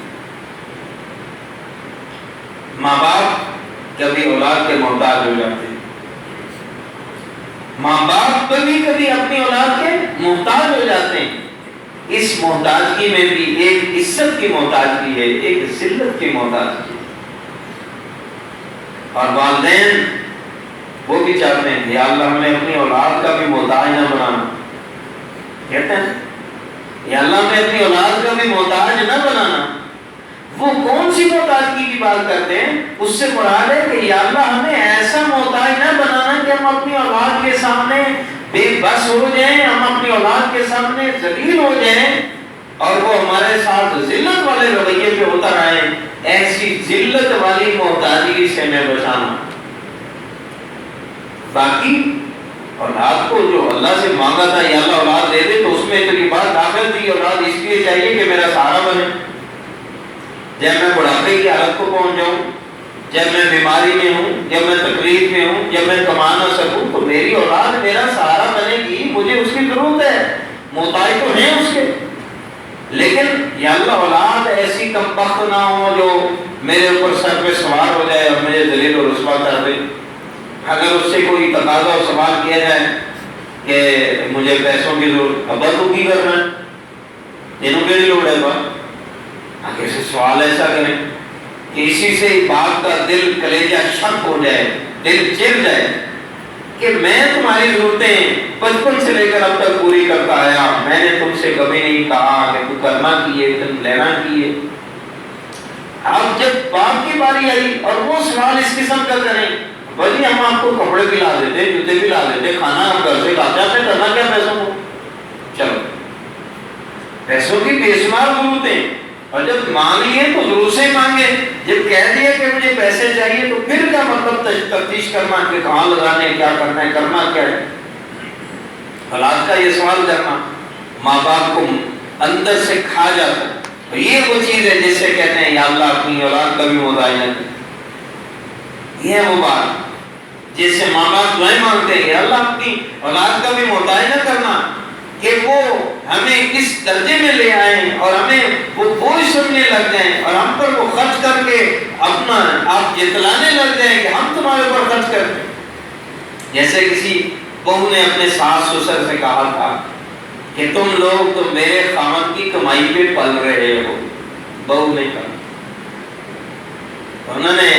S2: ماں باپ کبھی اولاد کے محتاج ہو جاتے ہیں, ماں باپ کبھی کبھی اپنی اولاد کے محتاج ہو جاتے ہیں. اس محتاجگی میں بھی ایک عزت کی محتاجگی ہے, ایک ذلت کی محتاجگی ہے. اور والدین وہ بھی چاہتے ہیں یا اللہ ہمیں اپنی اولاد کا بھی محتاج نہ بنانا. کہتے ہیں یا اللہ ہمیں اپنی اولاد کا بھی محتاج نہ بنانا. وہ کون سی محتاجگی کی بات کرتے ہیں, اس سے مراد ہے کہ یا اللہ ہمیں ایسا محتاج نہ بنانا کہ ہم اپنی اولاد کے سامنے بے بس ہو جائیں, ہم اپنی اولاد کے سامنے ذلیل ہو جائیں اور وہ ہمارے ساتھ ذلت والے رویے پہ اتر آئیں. ایسی ذلت والی محتاجگی سے ہمیں بچانا. باقی اولاد کو جو اللہ سے مانگا تھا یا اللہ اولاد دے دے, تو اس میں اتنی بات داخل تھی اولاد اس لیے چاہیے کہ میرا سہارا بنے. جب میں بڑھاپے کی حالت کو پہنچ جاؤں, جب میں بیماری میں ہوں, جب میں تکلیف میں ہوں, جب میں کما نہ سکوں, تو میری اولاد میرا سہارا بنے گی. مجھے اس کی ضرورت ہے, محتاج تو ہیں اس کے, لیکن یا اللہ اولاد ایسی کمبخت نہ ہو جو میرے اوپر سر پہ سوار ہو جائے اور مجھے ذلیل و رسوا کر دے. اگر اس سے کوئی تقاضا و سوال کیا جائے کہ مجھے پیسوں کی ضرورت, ابا تو کی کرنا ہے, تینوں کے لیے لوڑ ہے بات, آگے سے سوال ایسا کریں کہ اسی سے باپ کا دل کلیجہ شک ہو جائے, دل چر جائے کہ میں تمہاری ضرورتیں بچپن سے لے کر اب تک پوری کرتا آیا, میں نے تم سے کبھی نہیں کہا کہ تو کرنا کیے تم لینا کیے. اب جب باپ کی باری آئی اور وہ سوال اس قسم کا کریں, بھائی ہم آپ کو کپڑے بھی لا دیتے, جوتے بھی لا دیتے, کھانا ہم گھر سے لاتے, آپ نے کرنا کیا پیسوں کو. چلو پیسوں کی بے شمار ضرورتیں, اور جب مانگ لیے تو ضرور سے مانگے. جب کہہ دیا کہ مجھے پیسے چاہیے تو پھر کیا مطلب تفتیش کرنا کہ کہاں لگانے, کیا کرنا ہے, کرنا کیا ہے. اولاد کا یہ سوال کرنا ماں باپ کو اندر سے کھا جاتا ہے. تو یہ وہ چیز ہے جس سے کہتے ہیں یا اللہ اپنی اولاد کا بھی محتاج نہ کر. یہ ہے وہ بات جس سے ماں باپ دعائیں مانگتے ہیں کہ اللہ اپنی اولاد کا بھی محتاج نہ کرنا, کہ وہ ہمیں اس درجے میں لے آئیں اور ہمیں وہ بوجھ سمجھنے لگ جائیں اور ہم پر وہ خرچ کر کے اپنا آپ جتلانے لگ جائیں کہ ہم تمہارے اوپر خرچ کرتے ہیں. جیسے کسی بہو نے اپنے ساس سسر سے کہا تھا کہ تم لوگ تو میرے خامد کی کمائی پہ پل رہے ہو. بہو نے کہا, انہوں نے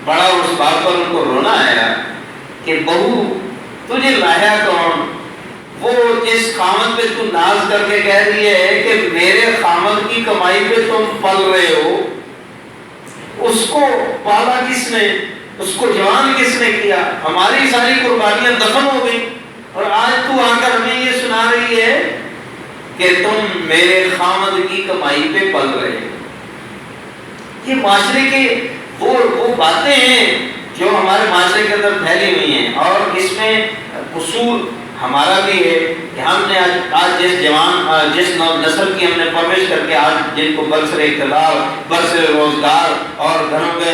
S2: بڑا اس بات پر ان کو رونا آیا کہ بہو تجھے لایا کون, وہ جس خامد پہ تم ناز کر کے کہہ رہی ہے کہ میرے خامد کی کمائی پہ تم پل رہے ہو, اس کو پالا کس نے, اس کو جوان کس نے کیا, ہماری ساری قربانیاں دفن ہو گئی, اور آج تو آ کر ہمیں یہ سنا رہی ہے کہ تم میرے خامد کی کمائی پہ پل رہے ہو. یہ معاشرے کے وہ باتیں ہیں جو ہمارے معاشرے کے اندر پھیلی ہوئی ہیں, اور اس میں قصور ہمارا بھی ہے کہ ہم نے آج جس نسل کی ہم نے پرورش کر کے آج جن کو برسر اقتدار, برسر روزگار اور گھروں کے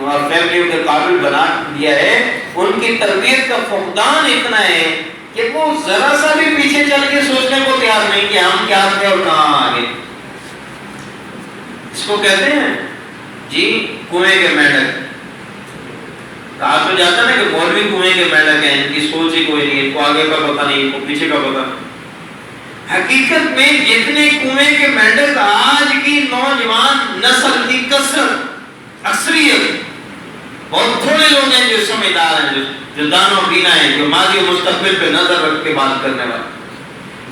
S2: اور فیملیوں کے قابل بنا دیا ہے, ان کی تربیت کا فقدان اتنا ہے کہ وہ ذرا سا بھی پیچھے چل کے سوچنے کو تیار نہیں کہ ہم کیا تھے اور کہاں آگے. اس کو کہتے ہیں جی کنویں کے میڈک. کہا تو جاتا نا کہ مولوی کنویں کے میڈک ہیں, ان کی سوچ ہی کوئی نہیں, ان کو آگے کا پتہ نہیں, ان کو پیچھے کا پتہ. حقیقت میں جتنے کنویں کے مینڈک آج کی نوجوان نسل کی کثرت، اکثریت، بہت تھوڑے لوگ ہیں جو سمجھدار ہیں، جو دانو بینا ہیں، جو ماضی و مستقبل پہ نظر رکھ کے بات کرنے والے.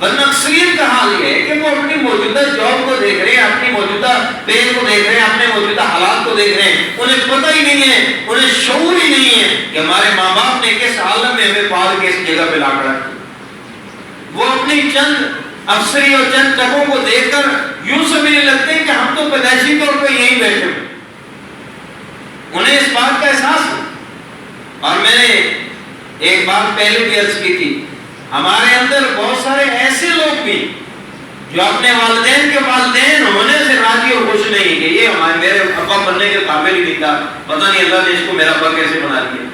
S2: ورنہ اکثریت کا حال یہ ہے کہ وہ اپنی موجودہ جاب کو دیکھ رہے ہیں، اپنی موجودہ پین کو دیکھ رہے ہیں، اپنے موجودہ حالات کو دیکھ رہے ہیں. انہیں پتہ ہی نہیں ہے، انہیں شعور ہی نہیں ہے کہ ہمارے ماں باپ نے کس عالم میں ہمیں پال کے اس جگہ پہ لا کر رکھا. وہ اپنی چند افسری اور چند ٹکوں کو دیکھ کر یوں سمجھنے لگتے ہیں کہ ہم تو پیدائشی طور پہ یہیں بیٹھے ہیں. انہیں اس بات کا احساس ہے. اور میں نے ایک بات پہلے بھی عرض کی تھی، ہمارے اندر بہت سارے ایسے لوگ بھی جو اپنے والدین کے والدین ہونے سے راضی اور خوش نہیں کہ یہ ہمارے میرے ابا بننے کے قابل ہی نہیں تھا، پتہ نہیں اللہ نے اس کو میرا ابا کیسے بنا دیا.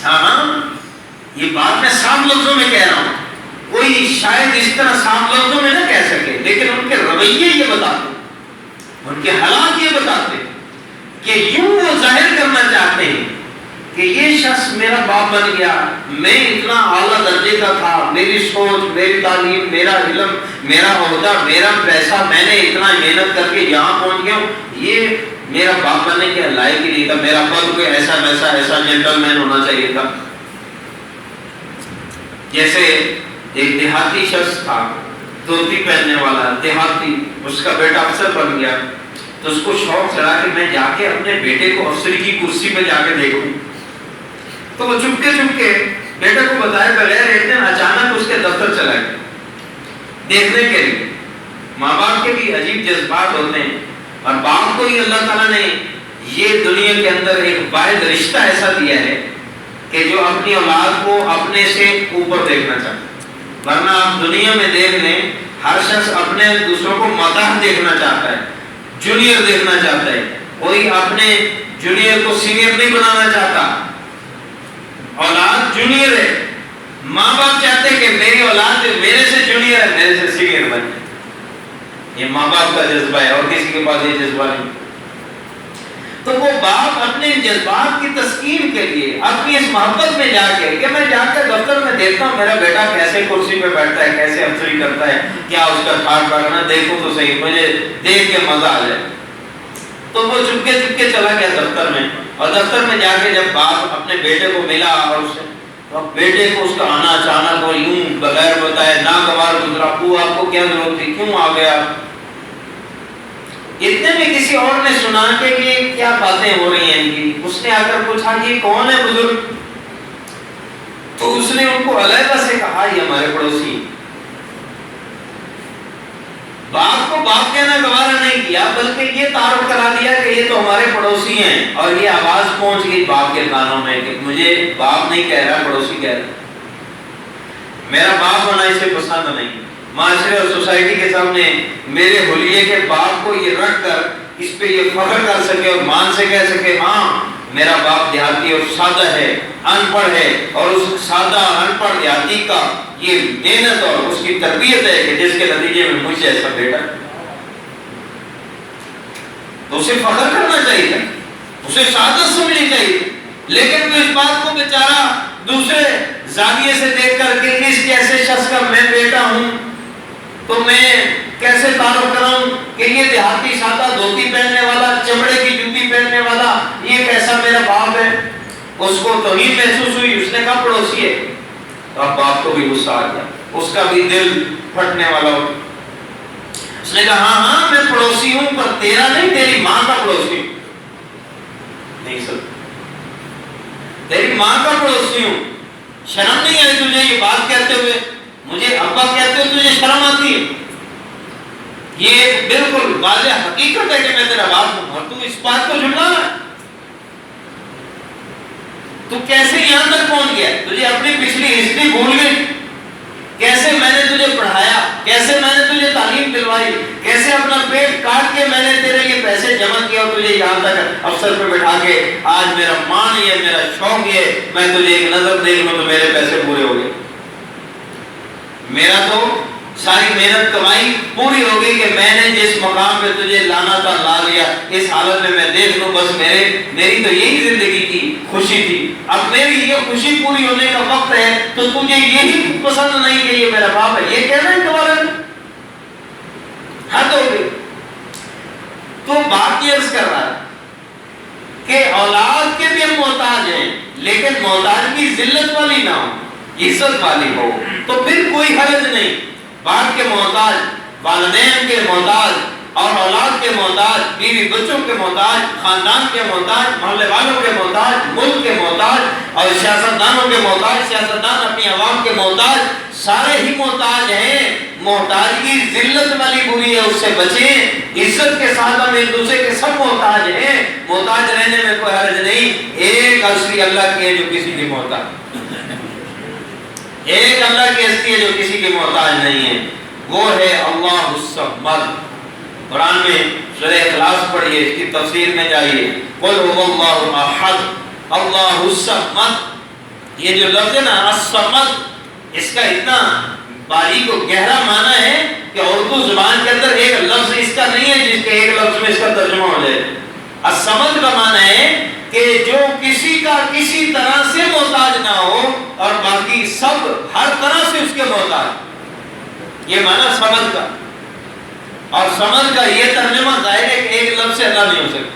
S2: ہاں یہ بات میں صاف لفظوں میں کہہ رہا ہوں، کوئی شاید اس طرح صاف لفظوں میں نہ کہہ سکے، لیکن ان کے رویے یہ بتاتے، ان کے حالات یہ بتاتے کہ یوں وہ ظاہر کرنا چاہتے ہیں کہ یہ شخص میرا باپ بن گیا، میں اتنا اعلیٰ درجے کا تھا، میری سوچ، میری تعلیم، میرا علم، میرا عہدہ، میرا پیسہ، میں نے اتنا محنت کر کے یہاں پہنچ گیا ہوں، یہ میرا باپ بننے کے لائق ہی نہیں تھا، میرا باپ کوئی ایسا ویسا ایسا جنٹل مین ہونا چاہیے تھا. جیسے ایک دیہاتی شخص تھا، دھوتی پہننے والا دیہاتی، اس کا بیٹا افسر بن گیا تو اس کو شوق چڑھا کہ میں جا کے اپنے بیٹے کو افسری کی کرسی پہ جا کے دیکھوں. تو وہ چپکے چپکے بیٹے کو بتائے بغیر ایک دن اچانک اس کے دفتر چلا گیا دیکھنے کے لیے. ماں باپ کے بھی عجیب جذبات ہوتے ہیں، اور باپ کو ہی اللہ تعالیٰ نے یہ دنیا کے اندر ایک واحد رشتہ ایسا دیا ہے کہ جو اپنی اولاد کو اپنے سے اوپر دیکھنا چاہتا ہے. ورنہ آپ دنیا میں دیکھ لیں، ہر شخص اپنے دوسروں کو مداح دیکھنا چاہتا ہے، جونیئر دیکھنا چاہتا ہے. کوئی اپنے جونیئر کو سینئر نہیں بنانا چاہتا. اولاد جونیئر ہے، ماں باپ چاہتے ہیں کہ میری اولاد جو میرے سے جونیئر ہے میرے سے سینئر بنے. یہ ماں باپ کا جذبہ ہے، اور کسی کے پاس یہ جذبہ نہیں. تو وہ باپ اپنے جذبات کی تسکین کے لیے اپنی اس محبت میں جا کے کہ میں جا کے دفتر میں دیکھتا ہوں میرا بیٹا کیسے کرسی پہ بیٹھتا ہے، کیسے افسری کرتا ہے، کیا اس کا ٹھاٹ باٹنا دیکھوں تو صحیح، مجھے دیکھ کے مزہ آ جائے. تو وہ چپکے چپکے چلا گیا دفتر میں، اور دفتر میں جا کے جب باپ اپنے بیٹے کو ملا اور بیٹے کو اس کا آنا اچانک اور یوں بغیر بتائے ناگوار گزرا، ابو آپ کو کیا ضرورت تھی، کیوں آ گیا؟ اتنے میں کسی اور نے سنا کہ یہ کیا باتیں ہو رہی ہیں ان کی. اس نے آ کر پوچھا کہ کون ہے بزرگ؟ تو اس نے ان کو علیحدہ سے کہا یہ ہمارے پڑوسی. باپ کو باپ کہنا گوارا نہیں کیا، بلکہ یہ تعارف کرا دیا کہ یہ تو ہمارے پڑوسی ہیں. اور یہ آواز پہنچ گئی باپ کے کانوں میں کہ مجھے باپ نہیں کہہ رہا، پڑوسی کہہ رہا. میرا باپ ہونا اسے پسند نہیں. معاشرے اور سوسائٹی کے سامنے میرے حلیے کے باپ کو یہ رکھ کر اس پہ یہ فخر کر سکے اور مان سے کہہ سکے ہاں میرا باپ دیہاتی اور سادہ ہے، ان پڑھ ہے، اور اس سادہ ان پڑھ دیہاتی کا یہ محنت اور اس کی تربیت ہے کہ جس کے نتیجے میں مجھے ایسا بیٹا. تو اسے فخر کرنا چاہیے، اسے سعادت سمجھنی چاہیے. لیکن وہ اس بات کو بیچارہ دوسرے زاویے سے دیکھ کر کہ اس جیسے شخص کا میں بیٹا ہوں تو میں کیسے تعارف کراؤں کہ یہ دیہاتی سادہ دھوتی پہننے والا، چمڑے کی جوتی پہننے والا، یہ کیسا میرا باپ ہے. اس کو توہین محسوس ہوئی، اس نے کہا پڑوسی ہے. اب باپ کو بھی غصہ آ گیا، اس کا بھی دل پھٹنے والا ہو. اس نے کہا ہاں ہاں میں پڑوسی ہوں، پر تیرا نہیں، تیری ماں کا پڑوسی ہوں. نہیں سر، تیری ماں کا پڑوسی ہوں. شرم نہیں آئی تجھے یہ بات کہتے ہوئے؟ مجھے ابا کہتے ہوئے تجھے شرم آتی ہے؟ یہ بالکل واضح حقیقت ہے کہ میں تیرا باپ ہوں، اور تو اس بات کو جھٹلا رہا ہے. تو کیسے یہاں تک پہنچ گیا؟ تجھے اپنی پچھلی ہسٹری بھول گئی؟ کیسے میں نے تجھے پڑھایا، کیسے میں نے تجھے تعلیم دلوائی، کیسے اپنا پیٹ کاٹ کے میں نے تیرے لیے پیسے جمع کیا اور تجھے یہاں تک افسر پہ بٹھا کے آج میرا مان یہ، میرا شوق یہ، میں تجھے ایک نظر دیکھ لوں تو میرے پیسے پورے ہو گئے. میرا تو ساری محنت کمائی پوری ہو گئی کہ میں نے جس مقام پہ تجھے لانا تھا لا لیا، اس حالت میں دیکھ لوں بس میری تو یہی زندگی کی خوشی تھی، اب میری یہ خوشی پوری ہونے کا وقت ہے، تو تجھے یہی پسند نہیں کہ یہ میرا باپ ہے، یہ کہنا ہے تمہارا حد ہو گئی۔ تو بات یہ عرض کر رہا ہے کہ اولاد کے بھی ہم محتاج ہیں، لیکن محتاجگی ذلت والی نہ ہو، عزت والی ہو، تو پھر کوئی حرج نہیں۔ باپ کے محتاج، والدین کے محتاج، اور اولاد کے محتاج، بیوی بچوں کے محتاج، خاندان کے محتاج، محلے والوں کے محتاج، ملک کے محتاج، اور سیاستدانوں کے محتاج، سیاستدان اپنی عوام کے محتاج، سارے ہی محتاج ہیں۔ محتاجگی ذلت والی بری ہے، اس سے بچیں۔ عزت کے ساتھ ہم ایک دوسرے کے سب محتاج ہیں، محتاج رہنے میں کوئی حرج نہیں۔ ایک ہستی اللہ کی ہے جو کسی کی محتاج، ایک اللہ کی ہستی ہے جو کسی کی محتاج نہیں ہے، وہ ہے اللہ الصمد۔ قرآن میں سورہ اخلاص پڑھیے، اس کی تفسیر میں جائیے، قل هو اللہ احد اللہ الصمد۔ یہ جو لفظ ہے نا الصمد، اس کا اتنا باریک و گہرا معنی ہے کہ اردو زبان کے اندر ایک لفظ اس کا نہیں ہے جس کے ایک لفظ میں اس کا ترجمہ ہو جائے۔ الصمد کا معنی ہے کہ جو کسی کا کسی طرح سے محتاج نہ ہو اور باقی سب ہر طرح سے اس کے محتاج، یہ معنی سمجھ کا۔ اور سمجھ کا یہ ترجمہ ظاہر ہے کہ ایک لفظ سے ادا نہیں ہو سکتا،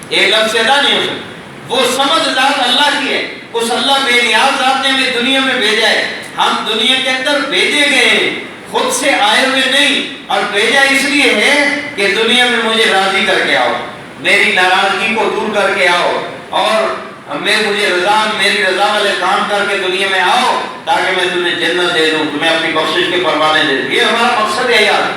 S2: ایک لفظ سے ادا نہیں ہو سکتا۔ وہ سمجھ ذات اللہ کی ہے، اس اللہ بے نیاز ذات نے ہمیں دنیا میں بھیجا ہے۔ ہم دنیا کے اندر بھیجے گئے ہیں، خود سے آئے ہوئے نہیں، اور بھیجا اس لیے ہے کہ دنیا میں مجھے راضی کر کے آؤ، میری ناراضگی کو دور کر کے آؤ، اور مجھے میری رضا والے کام کر کے دنیا میں آؤ، تاکہ میں تمہیں جنت دے دوں، تمہیں اپنی بخشش کے پروانے دے دوں۔ یہ ہمارا مقصد ہے یار۔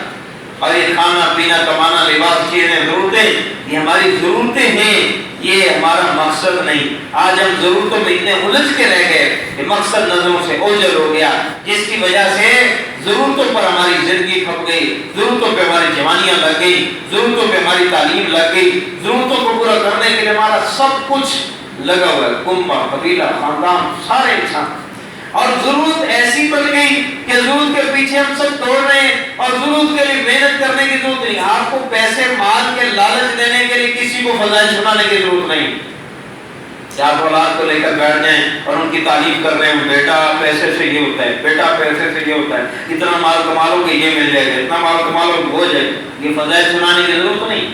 S2: اور یہ کھانا پینا کمانا لباس چیزیں ضرورتیں، یہ ہماری ضرورتیں ہیں، یہ ہمارا مقصد نہیں۔ آج ہم ضرورتوں میں اتنے الجھ کے رہ گئے کہ مقصد نظروں سے اوجھل ہو گیا، جس کی وجہ سے ضرورتوں پر ہماری زندگی کھپ گئی، ضرورتوں پہ ہماری جوانیاں لگ گئی، ضرورتوں پہ ہماری تعلیم لگ گئی، ضرورتوں کو پورا کرنے کے لیے ہمارا سب کچھ لگا ہوا ہے، کنبہ، قبیلہ، خاندان، سارے انسان۔ اور ضرورت ایسی بن گئی کہ ضرورت کے پیچھے ہم سب دوڑ رہے ہیں، اور ضرورت کے لیے محنت کرنے کی ضرورت نہیں۔ آپ کو پیسے مال کے لالچ دینے کے لیے کسی کو فضائل سنانے کی ضرورت نہیں کہ آپ اولاد کو لے کر بیٹھ جائیں اور ان کی تعریف کر رہے ہیں، بیٹا پیسے سے یہ ہوتا ہے، بیٹا پیسے سے یہ ہوتا ہے، اتنا مال کما لو کہ یہ مل جائے گا، اتنا مال کما لو کہ ہو جائے گا۔ یہ فضائل سنانے کی ضرورت نہیں،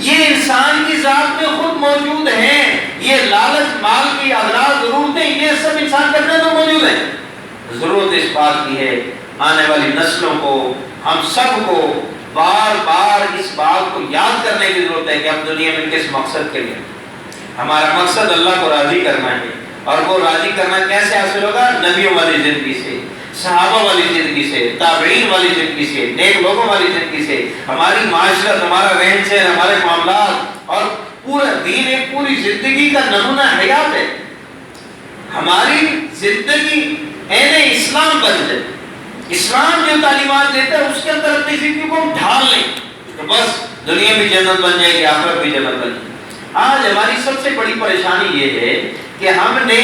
S2: یہ انسان کی ذات میں خود موجود ہیں۔ یہ لالچ، مال کی اغراض، ضرورتیں، یہ سب انسان کے اندر موجود ہیں۔ ضرورت اس بات کی ہے آنے والی نسلوں کو، ہم سب کو بار بار اس بات کو یاد کرنے کی ضرورت ہے کہ ہم دنیا میں کس مقصد کے لیے، ہمارا مقصد اللہ کو راضی کرنا ہے۔ اور وہ راضی کرنا کیسے حاصل ہوگا؟ نبیوں والی زندگی سے، صحابہ والی زندگی سے، تابعین والی زندگی سے، نیک لوگوں والی زندگی سے۔ ہماری معاشرت، ہمارا رہن سہن، ہمارے معاملات اور پورا دین ایک پوری زندگی کا نمونہ حیات ہے۔ ہماری زندگی عین اسلام بن جائے، اسلام جو تعلیمات دیتا ہے اس کے اندر اپنی زندگی کو ڈھال لیں تو بس دنیا بھی جنت بن جائے گی، آخرت بھی جنت بن جائے گی۔ آج ہماری سب سے بڑی پریشانی یہ ہے کہ ہم نے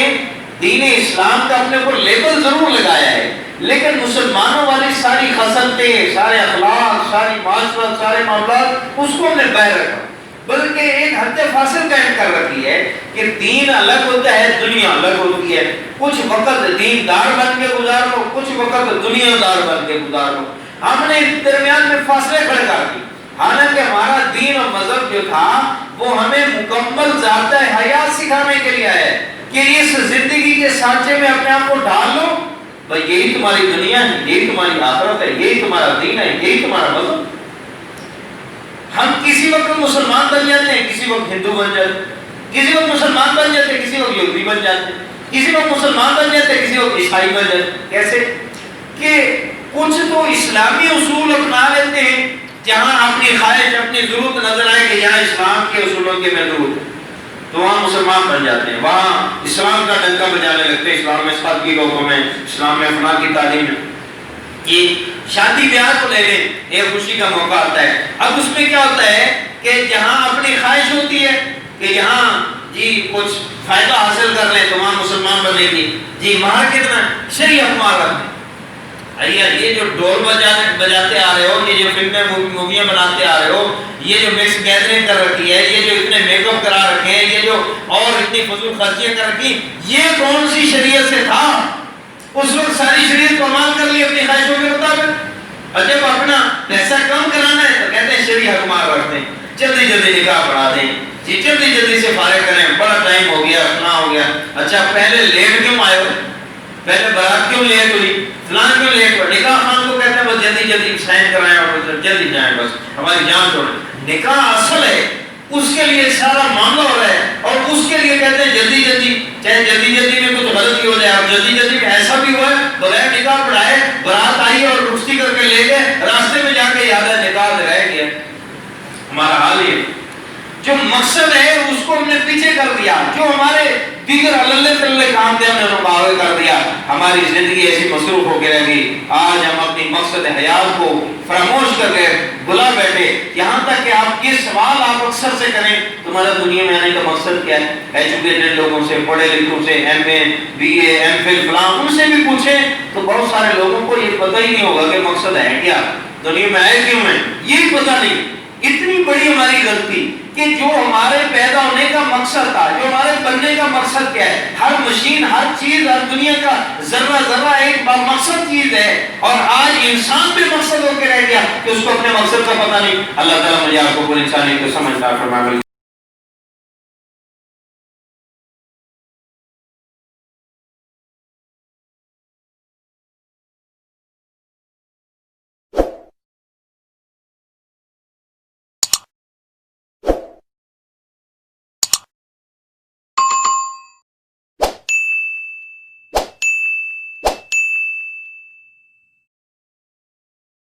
S2: دین اسلام کا اپنے اوپر لیبل ضرور لگایا ہے، لیکن مسلمانوں والی ساری خصلتیں، سارے اخلاق، ساری معاشرت، سارے معاملات، اس کو ہم نے باہر رکھا، بلکہ ایک حد فاصل قائم کر رکھی ہے کہ دین الگ ہوتا ہے، دنیا الگ ہوتی ہے۔ کچھ وقت دین دار بن کے گزار لو، کچھ وقت دنیا دار بن کے گزار لو۔ ہم نے اس درمیان میں فاصلے کھڑے کر دیے، حالانکہ ہمارا دین اور مذہب جو تھا وہ ہمیں مکمل ذات حیات سکھانے کے لیے ہے کہ اس زندگی کے سانچے میں اپنے آپ کو ڈال لو، بھائی یہی تمہاری دنیا ہے، یہی تمہاری آخرت ہے، یہی تمہارا دین ہے، یہی تمہارا مذہب۔ ہم کسی وقت مسلمان بن جاتے ہیں، کسی وقت ہندو بن جاتے ہیں، کسی وقت مسلمان بن جاتے ہیں، کسی وقت یہودی بن جاتے ہیں، کسی وقت مسلمان بن جاتے ہیں، کسی وقت عیسائی بن جاتے ہیں۔ کیسے کہ کچھ تو اسلامی اصول اپنا لیتے ہیں، جہاں اپنی خواہش، اپنی ضرورت نظر آئے کہ یہاں اسلام کے اصولوں کے میں ضرورت ہے تو وہاں مسلمان بن جاتے ہیں، وہاں اسلام کا ڈنکا بجانے لگتے ہیں، اسلام میں سادگی کا حکم ہے، اسلام میں فلاں کی تعلیم ہے۔ یہ شادی بیاہ کو لے لیں، ایک خوشی کا موقع آتا ہے، اب اس میں کیا ہوتا ہے کہ جہاں اپنی خواہش ہوتی ہے کہ یہاں جی کچھ فائدہ حاصل کر لیں تو وہاں مسلمان بنے گی، جی مہر کتنا، شریعت مہر رکھیں، یہ جو ڈول بجاتے آ رہے ہو، یہ جو فلمیں موویاں بناتے آ رہے ہو، یہ جو مکس گیدرنگ کر رکھی ہے، یہ جو اتنے میک اپ کرا رکھے ہیں، یہ جو اور اتنی فضول خرچیاں کر رکھی، یہ کون سی شریعت سے تھا؟ اس وقت ساری شریعت کو عمال کر لی اپنی خواہشوں کے مطابق، اور جب اپنا پیسہ کم کرانا ہے تو کہتے ہیں شریع حکمات رکھتے ہیں، جلدی جلدی نکاح پڑھا دیں جی، جلدی جلدی سے فارغ کریں، بڑا ٹائم ہو گیا، فلاں ہو گیا۔ اچھا پہلے لیٹ کیوں آئے ہو؟ پہلے بارات کیوں لیٹ ہوئی؟ فلاں کیوں لیٹ ہوا؟ نکاح خان کو کہتے ہیں بس جلدی جلدی سائن کرائیں اور جلدی جائیں، بس ہماری جان چھوڑیں۔ نکاح اصل ہے، اس کے لیے سارا معاملہ ہو رہا ہے، اور اس کے لیے کہتے ہیں جلدی جلدی، چاہے جلدی جلدی میں کچھ غلطی ہو جائے، اور جلدی جلدی میں ایسا بھی ہوا ہے بغیر نکاح پڑھائے بارات آئی اور رخصتی کر کے لے گئے، راستے میں جا کے یاد ہے نکاح رہ گیا۔ ہمارا حال یہ جو مقصد ہے اس کو ہم نے پیچھے کر دیا، جو ہمارے دیگر اللہ تلے کام تھے ہم نے مقابلے کر دیا، ہماری زندگی ایسی مصروف ہو کے رہ گئی۔ آج ہم اپنی مقصد حیات کو فراموش کر کے بلا بیٹھے، یہاں تک کہ آپ یہ سوال آپ اکثر سے کریں تمہارا دنیا میں آنے کا مقصد کیا ہے؟ ایجوکیٹڈ لوگوں سے، پڑھے لکھوں سے، M A B A M Phil فلاں ان سے بھی پوچھیں تو بہت سارے لوگوں کو یہ پتہ ہی نہیں ہوگا کہ مقصد ہے کیا، دنیا میں آئے کیوں ہیں، یہ پتہ نہیں۔ اتنی بڑی ہماری غلطی کہ جو ہمارے پیدا ہونے کا مقصد تھا، جو ہمارے بننے کا مقصد کیا ہے، ہر مشین، ہر چیز، ہر دنیا کا ذرہ ذرہ ایک مقصد چیز ہے، اور آج انسان بھی مقصد ہو کے رہ گیا کہ اس کو اپنے مقصد کا پتہ نہیں۔ اللہ تعالیٰ مجھے آپ کو پوری انسانی کو سمجھدار فرمائے۔